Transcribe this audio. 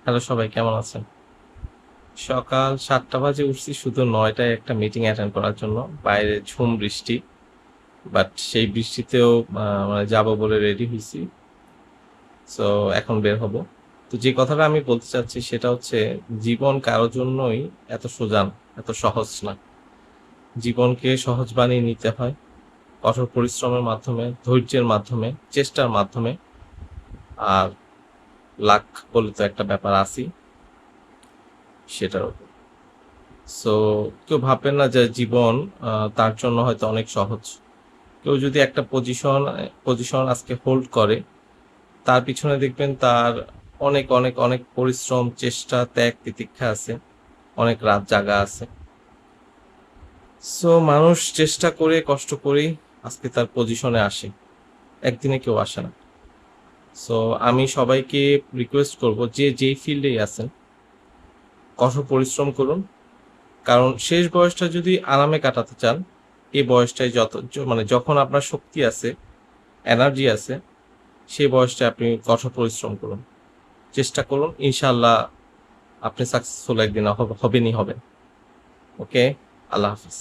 Hello সবাই, কেমন আছেন? সকাল ৭টা বাজে উঠছি শুধু ৯টায় একটা মিটিং অ্যাটেন্ড করার জন্য। বাইরে ঝুম বৃষ্টি। বাট সেই বৃষ্টিতেও মানে যাবো বলে রেডি হইছি। সো এখন বের হব। তো যে কথাটা আমি বলতে চাচ্ছি সেটা হচ্ছে জীবন কারো জন্যই এত সোজা না, এত সহজ না। জীবনকে সহজ বানিয়ে নিতে হয় কঠোর পরিশ্রমের মাধ্যমে, ধৈর্যের মাধ্যমে, চেষ্টার মাধ্যমে। আর লাক বলে তো একটা ব্যাপার আছেই, সেটার উপর। সো কেউ ভাববেন না যে জীবন তার জন্য হয়তো অনেক সহজ। কেউ যদি একটা পজিশন আজকে হোল্ড করে, তার পিছনে দেখবেন তার অনেক অনেক অনেক পরিশ্রম, চেষ্টা, ত্যাগ, তিতিক্ষা আছে, অনেক রাত জাগা আছে। সো মানুষ চেষ্টা করে কষ্ট করেই আজকে তার পজিশনে আসে, একদিনে কেউ আসে না। সো আমি সবাইকে রিকোয়েস্ট করব যে যেই ফিল্ডেই আছেন কঠোর পরিশ্রম করুন। কারণ শেষ বয়সটা যদি আরামে কাটাতে চান, এই বয়সটাই মানে যখন আপনার শক্তি আছে, এনার্জি আছে, সেই বয়সটায় আপনি কঠোর পরিশ্রম করুন, চেষ্টা করুন। ইনশাআল্লাহ আপনি সাকসেসফুল একদিন হবেনই হবেন। ওকে, আল্লাহ হাফিজ।